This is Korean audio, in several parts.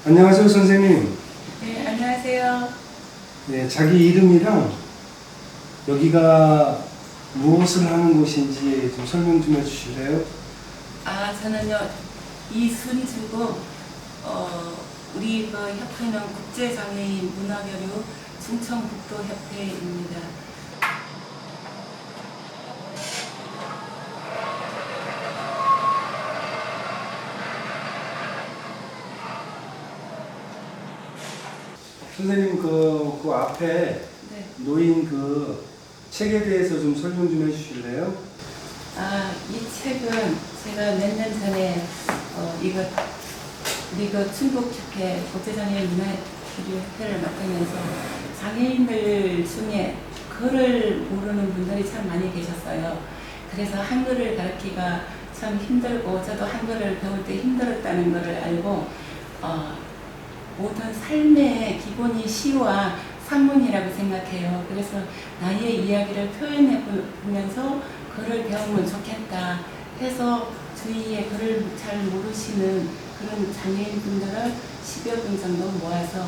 안녕하세요, 선생님. 네, 안녕하세요. 네, 자기 이름이랑 여기가 무엇을 하는 곳인지 좀 설명 좀 해주실래요? 저는요, 이순주고, 우리 그 협회는 국제장애인 문화교류 충청북도협회입니다. 선생님, 그 앞에 네. 놓인 그 책에 대해서 좀 설명 좀 해주실래요? 이 책은 제가 몇 년 전에, 우리 그 충북협회 국제장애인 문화교류협회를 맡으면서 장애인들 중에 글을 모르는 분들이 참 많이 계셨어요. 그래서 한글을 가르치기가 참 힘들고, 저도 한글을 배울 때 힘들었다는 것을 알고, 모든 삶의 기본이 시와 산문이라고 생각해요. 그래서 나의 이야기를 표현해 보면서 글을 배우면 좋겠다 해서 주위에 글을 잘 모르시는 그런 장애인분들을 10여 분 정도 모아서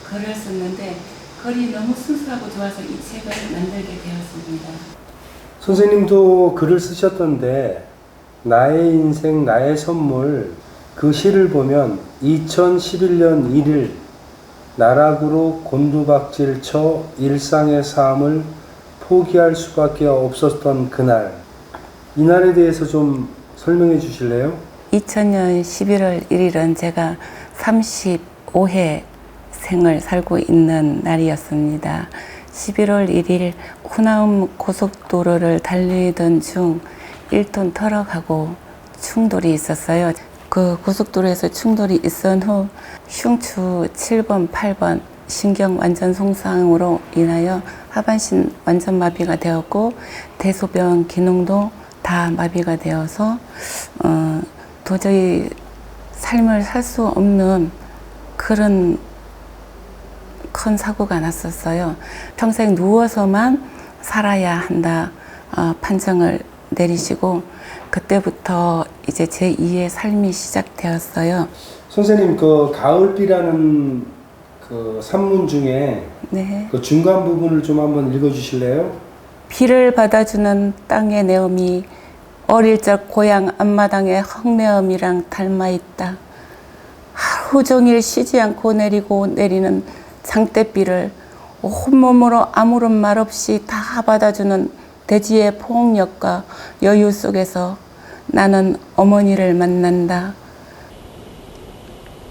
글을 썼는데, 글이 너무 순수하고 좋아서 이 책을 만들게 되었습니다. 선생님도 글을 쓰셨던데 나의 인생 나의 선물 그 시를 보면 2011년 1일 나락으로 곤두박질 쳐 일상의 삶을 포기할 수밖에 없었던 그날, 이날에 대해서 좀 설명해 주실래요? 2000년 11월 1일은 제가 35회 생을 살고 있는 날이었습니다. 11월 1일 후나움 고속도로를 달리던 중 1톤 트럭하고 충돌이 있었어요. 그 고속도로에서 충돌이 있은 후 흉추 7번, 8번 신경 완전 손상으로 인하여 하반신 완전 마비가 되었고 대소변 기능도 다 마비가 되어서 도저히 삶을 살 수 없는 그런 큰 사고가 났었어요. 평생 누워서만 살아야 한다 판정을 내리시고 그때부터 이제 제2의 삶이 시작되었어요. 선생님, 그 가을비라는 그 산문 중에 네. 그 중간 부분을 좀 한번 읽어 주실래요? 비를 받아주는 땅의 내음이 어릴 적 고향 앞마당의 흙내음이랑 닮아있다. 하루 종일 쉬지 않고 내리고 내리는 장대비를 온몸으로 아무런 말 없이 다 받아주는 대지의 포옹력과 여유 속에서 나는 어머니를 만난다.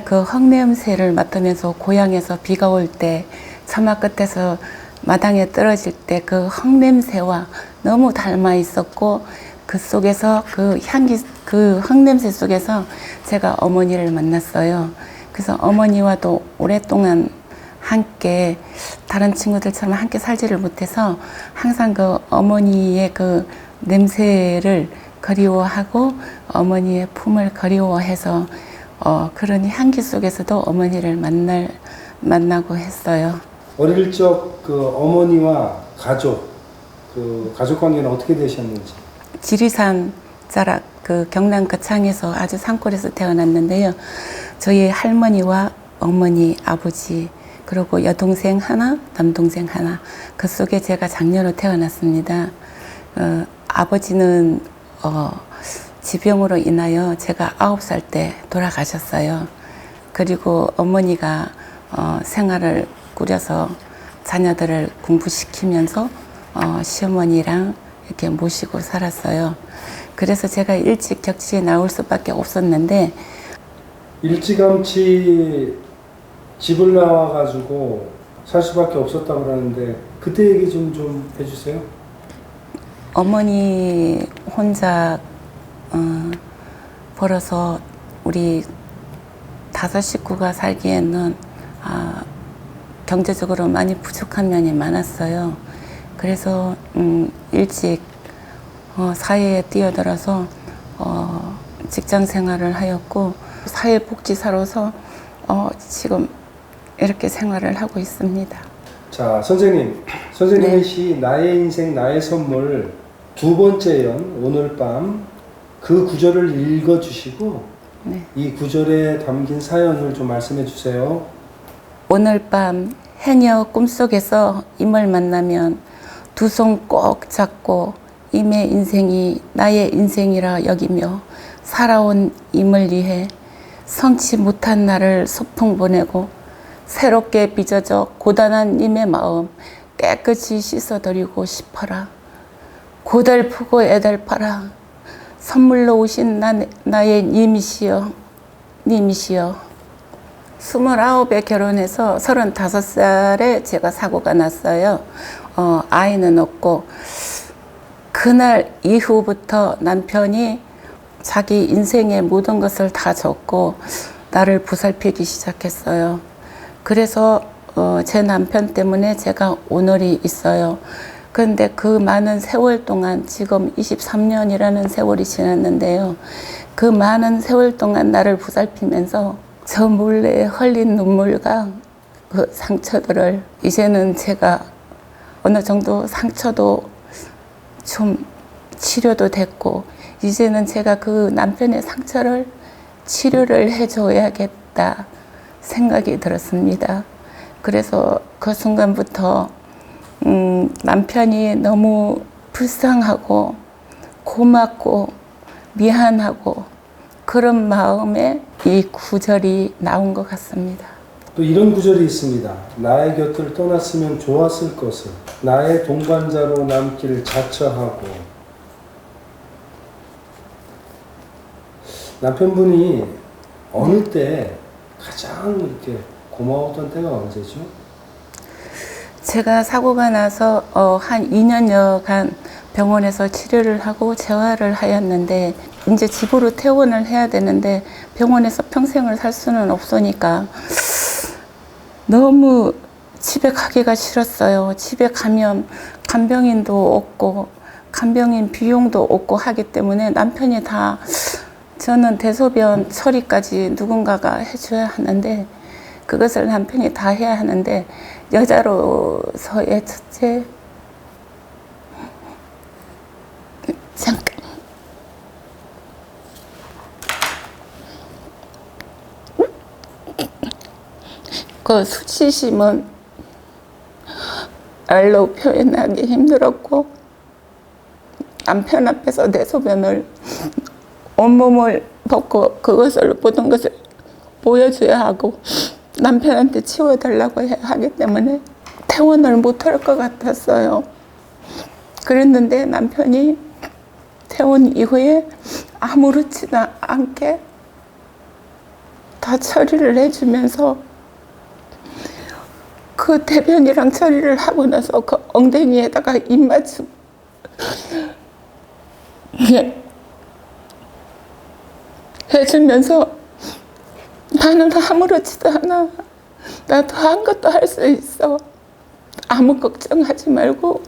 그 흙냄새를 맡으면서 고향에서 비가 올 때 처마 끝에서 마당에 떨어질 때 그 흙냄새와 너무 닮아 있었고 그 속에서 그 향기, 그 흙냄새 속에서 제가 어머니를 만났어요. 그래서 어머니와도 오랫동안 함께 다른 친구들처럼 함께 살지를 못해서 항상 그 어머니의 그 냄새를 그리워하고 어머니의 품을 그리워해서 그런 향기 속에서도 어머니를 만나고 했어요. 어릴 적 그 어머니와 그 가족 관계는 어떻게 되셨는지? 지리산 자락 그 경남 거창에서 아주 산골에서 태어났는데요. 저희 할머니와 어머니, 아버지 그리고 여동생 하나, 남동생 하나 그 속에 제가 장녀로 태어났습니다. 아버지는 지병으로 인하여 제가 9살 때 돌아가셨어요. 그리고 어머니가 생활을 꾸려서 자녀들을 공부시키면서 시어머니랑 이렇게 모시고 살았어요. 그래서 제가 일찍 격지에 나올 수밖에 없었는데 일찌감치 집을 나와가지고 살 수밖에 없었다고 그러는데 그때 얘기 좀 해주세요. 어머니 혼자 벌어서 우리 5 식구가 살기에는 경제적으로 많이 부족한 면이 많았어요. 그래서 일찍 사회에 뛰어들어서 직장 생활을 하였고 사회복지사로서 지금 이렇게 생활을 하고 있습니다. 자, 선생님의 네. 시 나의 인생 나의 선물 두 번째 연 오늘 밤 그 구절을 읽어주시고 네. 이 구절에 담긴 사연을 좀 말씀해 주세요. 오늘 밤 해녀 꿈속에서 임을 만나면 두 손 꼭 잡고 임의 인생이 나의 인생이라 여기며 살아온 임을 위해 성치 못한 나를 소풍 보내고 새롭게 빚어져 고단한 임의 마음 깨끗이 씻어드리고 싶어라. 고달프고 애달파라. 선물로 오신 나의 님이시여, 님이시여. 29에 결혼해서 35살에 제가 사고가 났어요. 아이는 없고 그날 이후부터 남편이 자기 인생의 모든 것을 다 줬고 나를 보살피기 시작했어요. 그래서 제 남편 때문에 제가 오늘이 있어요. 그런데 그 많은 세월 동안 지금 23년이라는 세월이 지났는데요. 그 많은 세월 동안 나를 보살피면서 저 몰래 흘린 눈물과 그 상처들을 이제는 제가 어느 정도 상처도 좀 치료도 됐고 이제는 제가 그 남편의 상처를 치료를 해줘야겠다 생각이 들었습니다. 그래서 그 순간부터 남편이 너무 불쌍하고 고맙고 미안하고 그런 마음에 이 구절이 나온 것 같습니다. 또 이런 구절이 있습니다. 나의 곁을 떠났으면 좋았을 것을 나의 동반자로 남기를 자처하고. 남편분이 어느 때 가장 이렇게 고마웠던 때가 언제죠? 제가 사고가 나서 한 2년여간 병원에서 치료를 하고 재활을 하였는데 이제 집으로 퇴원을 해야 되는데 병원에서 평생을 살 수는 없으니까 너무 집에 가기가 싫었어요. 집에 가면 간병인도 없고 간병인 비용도 없고 하기 때문에 남편이 다 저는 대소변 처리까지 누군가가 해줘야 하는데 그것을 남편이 다 해야 하는데 여자로서의 첫째 잠깐 그 수치심은 말로 표현하기 힘들었고 남편 앞에서 대소변을 온몸을 벗고 그것을 모든 것을 보여줘야 하고 남편한테 치워달라고 하기 때문에 퇴원을 못할 것 같았어요. 그랬는데 남편이 퇴원 이후에 아무렇지도 않게 다 처리를 해주면서 그 대변이랑 처리를 하고 나서 그 엉덩이에다가 입맞춤 해주면서 나는 아무렇지도 않아. 나도 아무것도 할 수 있어. 아무 걱정하지 말고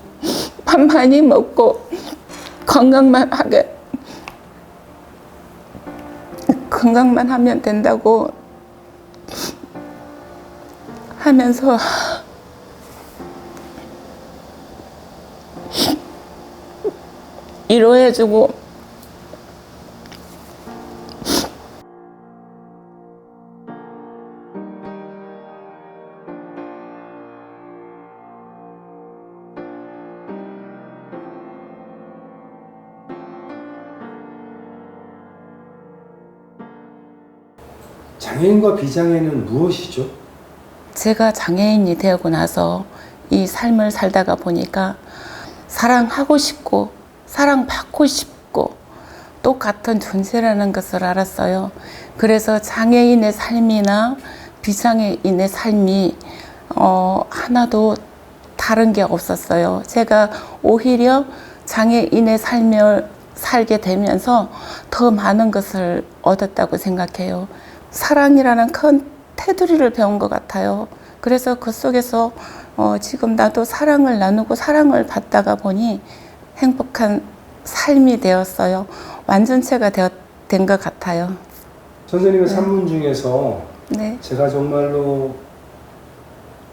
밥 많이 먹고 건강만 하면 된다고 하면서 위로해주고 장애인과 비장애는 무엇이죠? 제가 장애인이 되고 나서 이 삶을 살다가 보니까 사랑하고 싶고 사랑받고 싶고 똑같은 존재라는 것을 알았어요. 그래서 장애인의 삶이나 비장애인의 삶이 하나도 다른 게 없었어요. 제가 오히려 장애인의 삶을 살게 되면서 더 많은 것을 얻었다고 생각해요. 사랑이라는 큰 테두리를 배운 것 같아요. 그래서 그 속에서 지금 나도 사랑을 나누고 사랑을 받다가 보니 행복한 삶이 되었어요. 완전체가 된 것 같아요. 선생님의 산문 중에서 네. 제가 정말로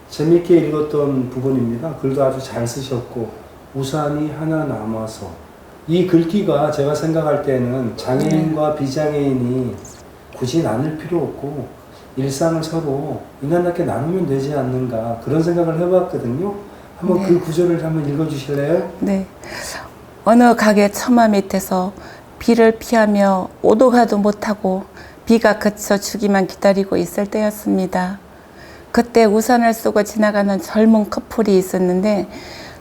재밌게 읽었던 부분입니다. 글도 아주 잘 쓰셨고 우산이 하나 남아서 이 글귀가 제가 생각할 때는 장애인과 비장애인이 굳이 나눌 필요 없고 일상을 서로 인간답게 나누면 되지 않는가 그런 생각을 해봤거든요. 한번 네. 그 구절을 한번 읽어주실래요? 네. 어느 가게 처마 밑에서 비를 피하며 오도가도 못하고 비가 그쳐 주기만 기다리고 있을 때였습니다. 그때 우산을 쓰고 지나가는 젊은 커플이 있었는데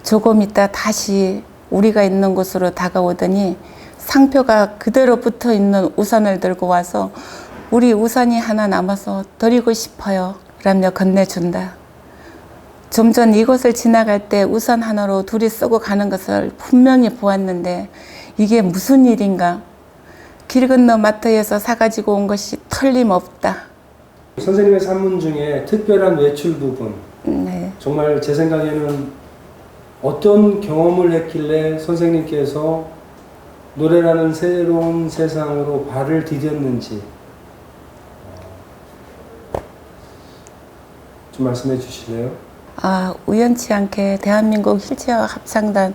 조금 있다 다시 우리가 있는 곳으로 다가오더니 상표가 그대로 붙어 있는 우산을 들고 와서 우리 우산이 하나 남아서 드리고 싶어요 라며 건네준다. 좀 전 이곳을 지나갈 때 우산 하나로 둘이 쓰고 가는 것을 분명히 보았는데 이게 무슨 일인가? 길 건너 마트에서 사가지고 온 것이 틀림없다. 선생님의 산문 중에 특별한 외출 부분 네. 정말 제 생각에는 어떤 경험을 했길래 선생님께서 노래라는 새로운 세상으로 발을 디뎠는지 좀 말씀해 주실래요? 우연치 않게 대한민국 휠체어 합창단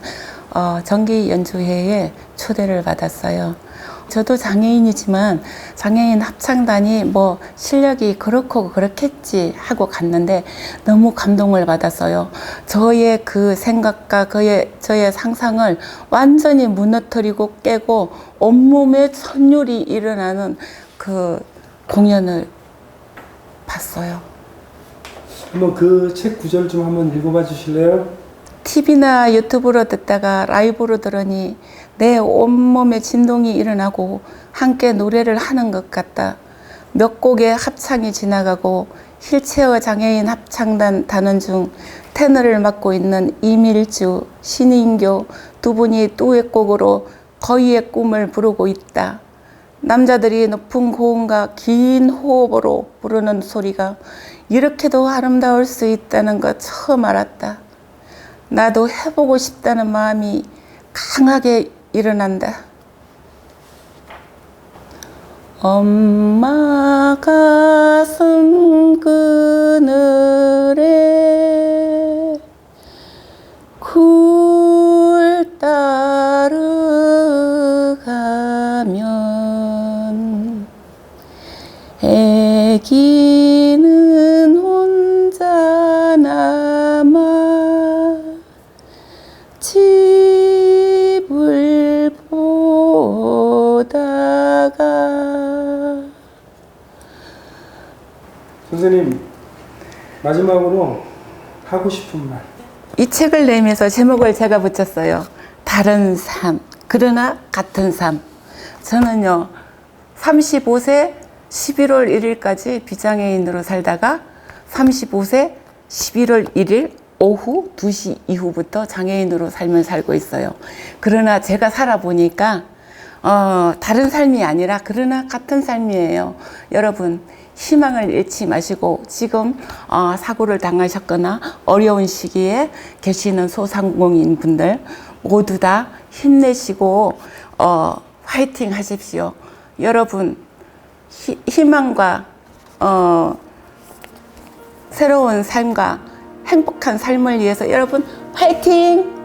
정기 연주회에 초대를 받았어요. 저도 장애인이지만 장애인 합창단이 뭐 실력이 그렇고 그렇겠지 하고 갔는데 너무 감동을 받았어요. 저의 그 생각과 저의 상상을 완전히 무너뜨리고 깨고 온몸에 천율이 일어나는 그 공연을 봤어요. 한번 그 책 구절 좀 한번 읽어봐 주실래요? TV나 유튜브로 듣다가 라이브로 들으니 내 온몸에 진동이 일어나고 함께 노래를 하는 것 같다. 몇 곡의 합창이 지나가고 휠체어 장애인 합창단 단원 중 테너를 맡고 있는 이밀주, 신인교 두 분이 듀엣곡으로 거위의 꿈을 부르고 있다. 남자들이 높은 고음과 긴 호흡으로 부르는 소리가 이렇게도 아름다울 수 있다는 것 처음 알았다. 나도 해보고 싶다는 마음이 강하게 일어난다. 엄마 가슴 그늘에 굴 따르가면 애기는 혼자 남아 집을 보다가. 선생님 마지막으로 하고 싶은 말. 이 책을 내면서 제목을 제가 붙였어요. 다른 삶, 그러나 같은 삶. 저는요 35세 11월 1일까지 비장애인으로 살다가 35세 11월 1일 오후 2시 이후부터 장애인으로 살고 있어요. 그러나 제가 살아보니까 다른 삶이 아니라 그러나 같은 삶이에요. 여러분 희망을 잃지 마시고 지금 사고를 당하셨거나 어려운 시기에 계시는 소상공인 분들 모두 다 힘내시고 화이팅 하십시오. 여러분 희망과 새로운 삶과 행복한 삶을 위해서 여러분 화이팅!